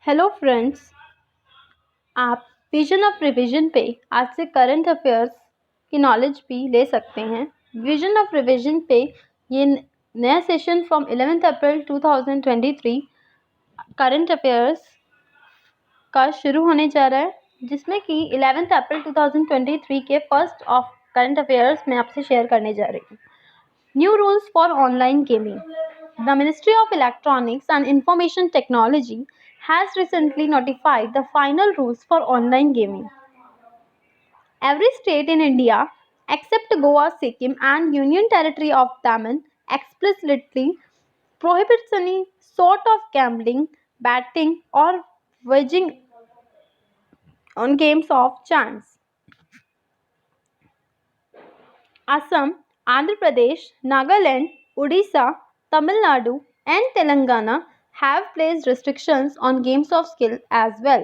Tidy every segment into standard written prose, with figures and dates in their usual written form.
Hello friends. आप vision of revision पे आज से करंट अफेयर्स की नॉलेज भी ले सकते हैं। विजन ऑफ रिवीजन पे ये नया session from 11 April 2023 current affairs का शुरू होने जा रहा है, जिसमें कि 11 अप्रैल 2023 के फर्स्ट ऑफ करंट अफेयर्स मैं आपसे शेयर करने जा रही हूँ। New rules for online gaming. The Ministry of Electronics and Information Technology has recently notified the final rules for online gaming. Every state in India, except Goa, Sikkim, and Union Territory of Daman, explicitly prohibits any sort of gambling, betting, or wagering on games of chance. Assam, Andhra Pradesh, Nagaland, Odisha, Tamil Nadu, and Telangana have placed restrictions on games of skill as well.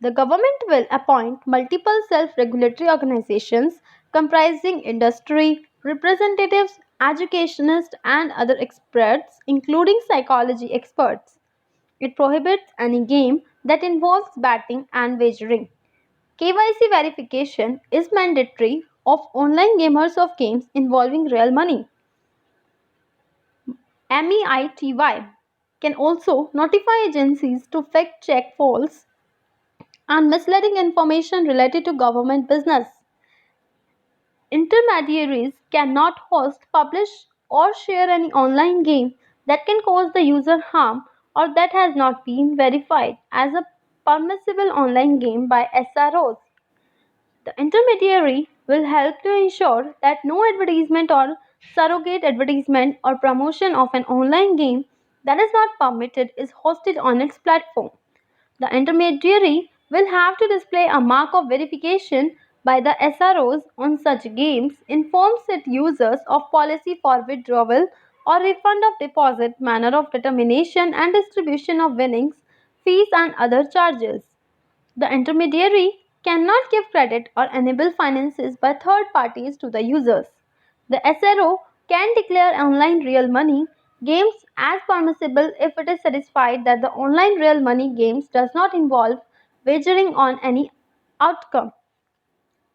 The government will appoint multiple self-regulatory organizations comprising industry, representatives, educationists, and other experts, including psychology experts. It prohibits any game that involves betting and wagering. KYC verification is mandatory of online gamers of games involving real money. MEITY can also notify agencies to fact check false and misleading information related to government business. Intermediaries cannot host, publish, or share any online game that can cause the user harm or that has not been verified as a permissible online game by SROs. The intermediary will help to ensure that no advertisement or surrogate advertisement or promotion of an online game that is not permitted is hosted on its platform. The intermediary will have to display a mark of verification by the SROs on such games, informs its users of policy for withdrawal or refund of deposit, manner of determination and distribution of winnings, fees and other charges. The intermediary cannot give credit or enable finances by third parties to the users. The SRO can declare online real money games as permissible if it is satisfied that the online real money games does not involve wagering on any outcome.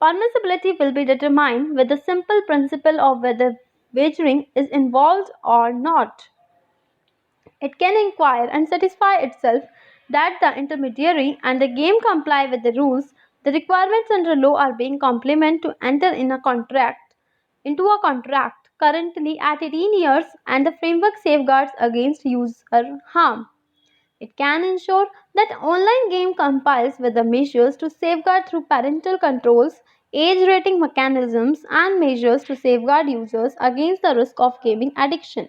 Permissibility will be determined with the simple principle of whether wagering is involved or not. It can inquire and satisfy itself that the intermediary and the game comply with the rules. The requirements under law are being complemented to enter into a contract currently at 18 years, and the framework safeguards against user harm. It can ensure that online game complies with the measures to safeguard through parental controls, age rating mechanisms, and measures to safeguard users against the risk of gaming addiction.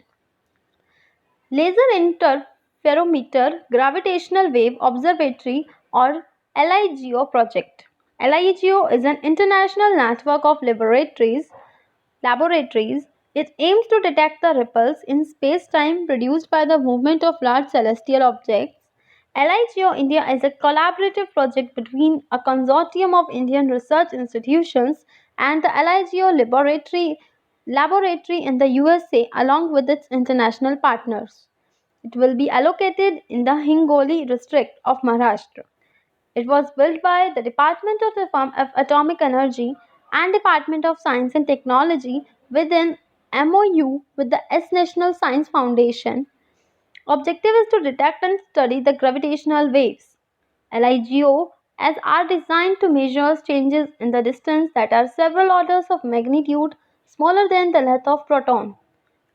Laser Interferometer Gravitational Wave Observatory, or LIGO project. LIGO is an international network of laboratories. It aims to detect the ripples in space-time produced by the movement of large celestial objects. LIGO India is a collaborative project between a consortium of Indian research institutions and the LIGO laboratory in the USA along with its international partners. It will be allocated in the Hingoli district of Maharashtra. It was built by the Department of Atomic Energy and Department of Science and Technology with an MOU with the S National Science Foundation. Objective is to detect and study the gravitational waves. LIGO as are designed to measure changes in the distance that are several orders of magnitude smaller than the length of proton.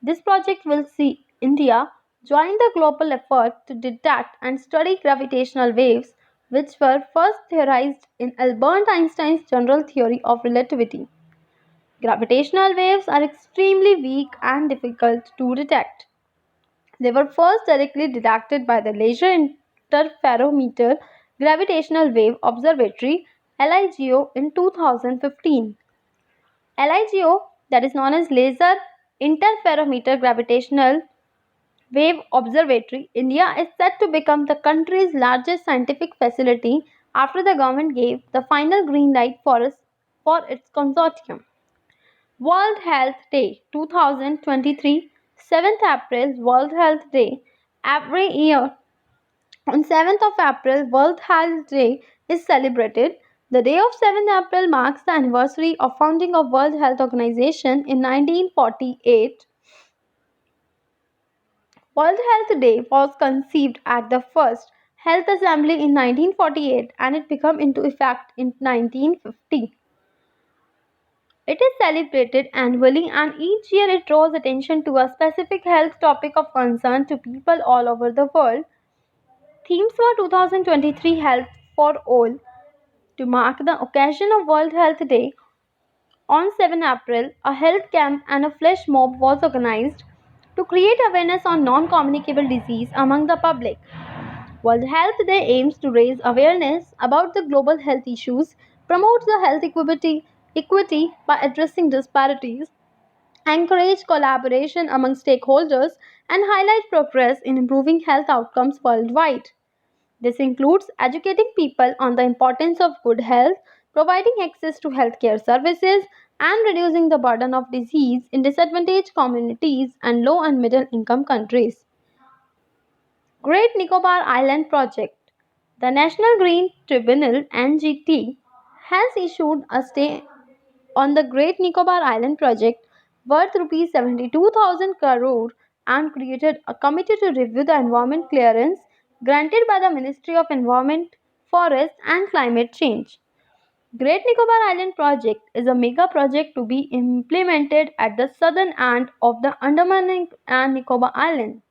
This project will see India join the global effort to detect and study gravitational waves, which were first theorized in Albert Einstein's general theory of relativity. Gravitational waves are extremely weak and difficult to detect. They were first directly detected by the Laser Interferometer Gravitational Wave Observatory LIGO in 2015. LIGO, that is known as Laser Interferometer Gravitational Wave Observatory, India is set to become the country's largest scientific facility after the government gave the final green light for its consortium. World Health Day 2023, 7th April World Health Day Every year, on 7th of April, World Health Day is celebrated. The day of 7th April marks the anniversary of founding of World Health Organization in 1948. World Health Day was conceived at the first Health Assembly in 1948 and it became into effect in 1950. It is celebrated annually and each year it draws attention to a specific health topic of concern to people all over the world. Themes for 2023 Health for All. To mark the occasion of World Health Day, on 7 April, a health camp and a flash mob was organized to create awareness on non-communicable disease among the public. World Health Day aims to raise awareness about the global health issues, promote the health equity by addressing disparities, encourage collaboration among stakeholders, and highlight progress in improving health outcomes worldwide. This includes educating people on the importance of good health, providing access to healthcare services, and reducing the burden of disease in disadvantaged communities and low and middle income countries. Great Nicobar Island Project. The National Green Tribunal (NGT) has issued a stay on the Great Nicobar Island project worth Rs 72,000 crore and created a committee to review the environment clearance granted by the Ministry of Environment, Forest and Climate Change. Great Nicobar Island project is a mega project to be implemented at the southern end of the Andaman and Nicobar Islands.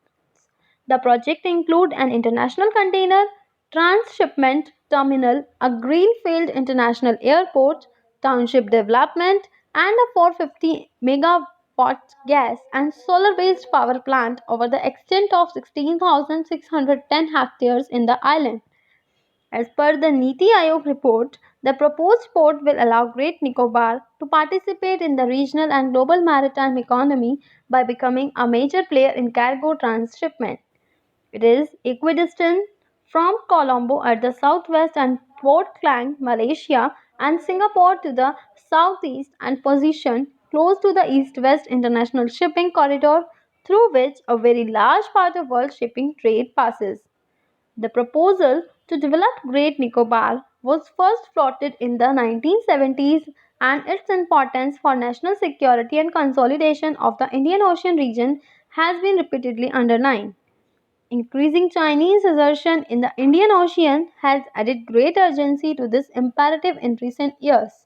The project includes an international container transshipment terminal, a greenfield international airport, township development, and a 450 megawatt gas and solar based power plant over the extent of 16,610 hectares in the island. As per the Niti Aayog report, the proposed port will allow Great Nicobar to participate in the regional and global maritime economy by becoming a major player in cargo transshipment. It is equidistant from Colombo at the southwest and Port Klang, Malaysia, and Singapore to the southeast and positioned close to the east-west international shipping corridor through which a very large part of world shipping trade passes. The proposal to develop Great Nicobar was first floated in the 1970s and its importance for national security and consolidation of the Indian Ocean region has been repeatedly underlined. Increasing Chinese assertion in the Indian Ocean has added great urgency to this imperative in recent years.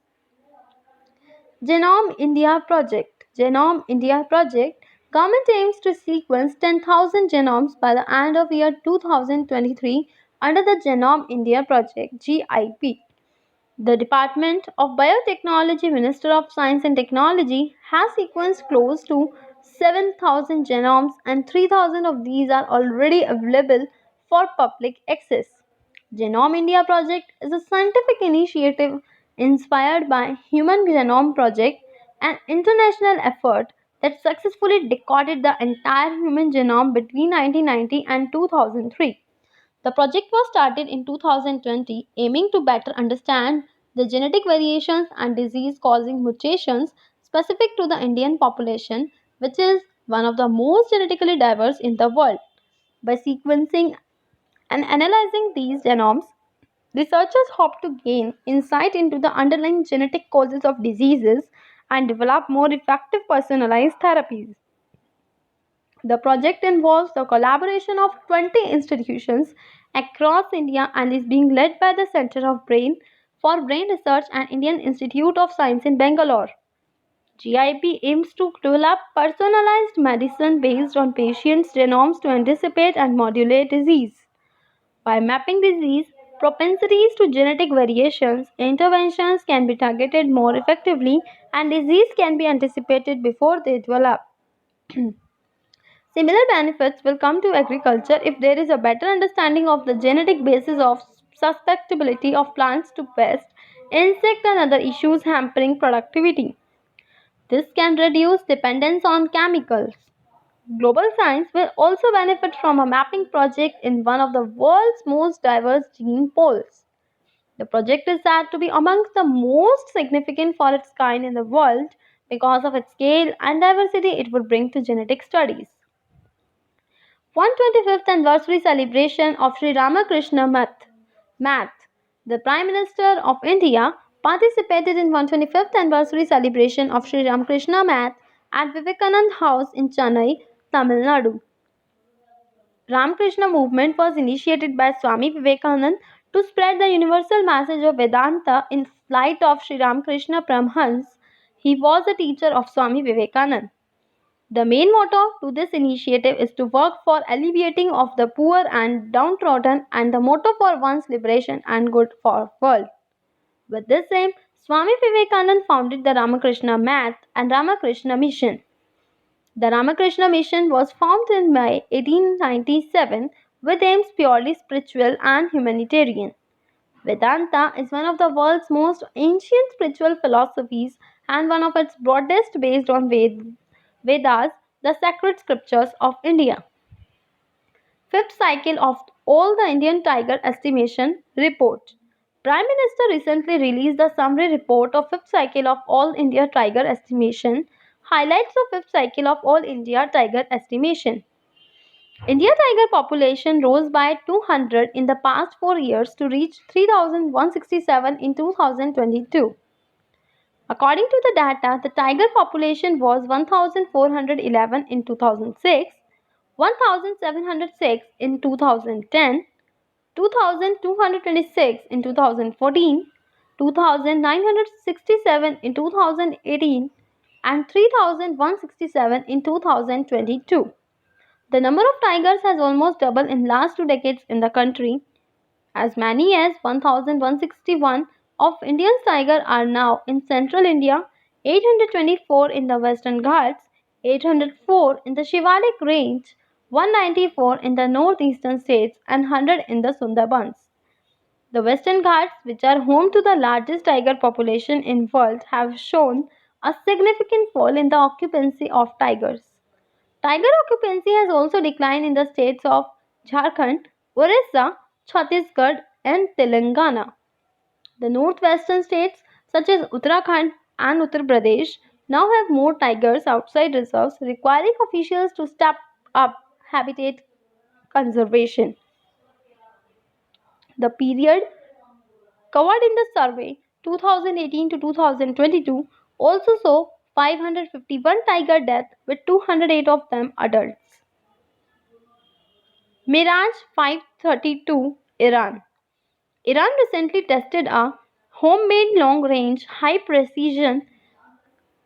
Genome India Project. Genome India Project. Government aims to sequence 10,000 genomes by the end of year 2023 under the Genome India Project (GIP). The Department of Biotechnology, Minister of Science and Technology, has sequenced close to 7,000 genomes and 3,000 of these are already available for public access. Genome India Project is a scientific initiative inspired by Human Genome Project, an international effort that successfully decoded the entire human genome between 1990 and 2003. The project was started in 2020, aiming to better understand the genetic variations and disease causing mutations specific to the Indian population, which is one of the most genetically diverse in the world. By sequencing and analyzing these genomes, researchers hope to gain insight into the underlying genetic causes of diseases and develop more effective personalized therapies. The project involves the collaboration of 20 institutions across India and is being led by the Center of Brain for Brain Research and Indian Institute of Science in Bangalore. GIP aims to develop personalized medicine based on patients' genomes to anticipate and modulate disease. By mapping disease propensities to genetic variations, interventions can be targeted more effectively and disease can be anticipated before they develop. Similar benefits will come to agriculture if there is a better understanding of the genetic basis of susceptibility of plants to pests, insect and other issues hampering productivity. This can reduce dependence on chemicals. Global science will also benefit from a mapping project in one of the world's most diverse gene pools. The project is said to be amongst the most significant for its kind in the world because of its scale and diversity it would bring to genetic studies. 125th anniversary celebration of Sri Ramakrishna Math. The Prime Minister of India participated in 125th anniversary celebration of Sri Ramakrishna Math at Vivekanand House in Chennai, Tamil Nadu. Ramakrishna movement was initiated by Swami Vivekanand to spread the universal message of Vedanta in light of Sri Ramakrishna Paramhans. He was a teacher of Swami Vivekanand. The main motto to this initiative is to work for alleviating of the poor and downtrodden and the motto for one's liberation and good for world. With this aim, Swami Vivekananda founded the Ramakrishna Math and Ramakrishna Mission. The Ramakrishna Mission was formed in May 1897 with aims purely spiritual and humanitarian. Vedanta is one of the world's most ancient spiritual philosophies and one of its broadest based on Vedas, the sacred scriptures of India. Fifth cycle of All the Indian Tiger Estimation Report. Prime Minister recently released the summary report of fifth cycle of All India Tiger Estimation. Highlights of fifth cycle of All India Tiger Estimation. India tiger population rose by 200 in the past 4 years to reach 3,167 in 2022. According to the data, the tiger population was 1,411 in 2006, 1,706 in 2010, 2,226 in 2014, 2,967 in 2018, and 3,167 in 2022. The number of tigers has almost doubled in last 2 decades in the country. As many as 1,161 of India's tigers are now in central India, 824 in the Western Ghats, 804 in the Shivalik range, 194 in the northeastern states, and 100 in the Sundarbans. The Western Ghats, which are home to the largest tiger population in world, have shown a significant fall in the occupancy of tigers. Tiger occupancy has also declined in the states of Jharkhand, Orissa, Chhattisgarh, and Telangana. The northwestern states, such as Uttarakhand and Uttar Pradesh, now have more tigers outside reserves, requiring officials to step up habitat conservation. The period covered in the survey 2018 to 2022 also saw 551 tiger deaths, with 208 of them adults. Mirage 532 Iran. Iran recently tested a homemade long-range, high-precision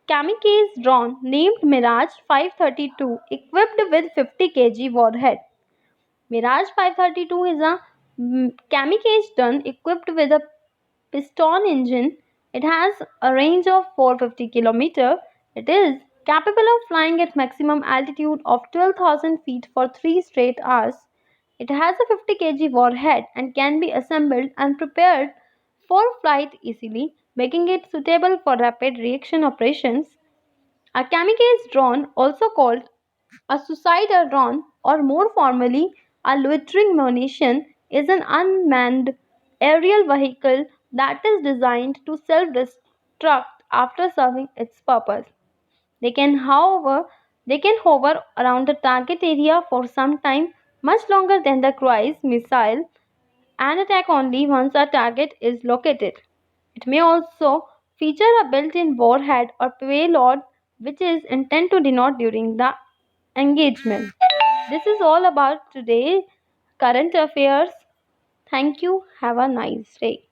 kamikaze drone named Mirage 532 equipped with 50 kg warhead. Mirage 532 is a kamikaze drone equipped with a piston engine. It has a range of 450 km. It is capable of flying at maximum altitude of 12,000 feet for 3 straight hours. It has a 50 kg warhead and can be assembled and prepared for flight easily, making it suitable for rapid reaction operations. A kamikaze drone, also called a suicide drone or more formally a loitering munition, is an unmanned aerial vehicle that is designed to self-destruct after serving its purpose. They can, however, they can hover around the target area for some time, much longer than the cruise missile, and attack only once a target is located. It may also feature a built-in warhead or payload, which is intended to denote during the engagement. This is all about today current affairs. Thank you. Have a nice day.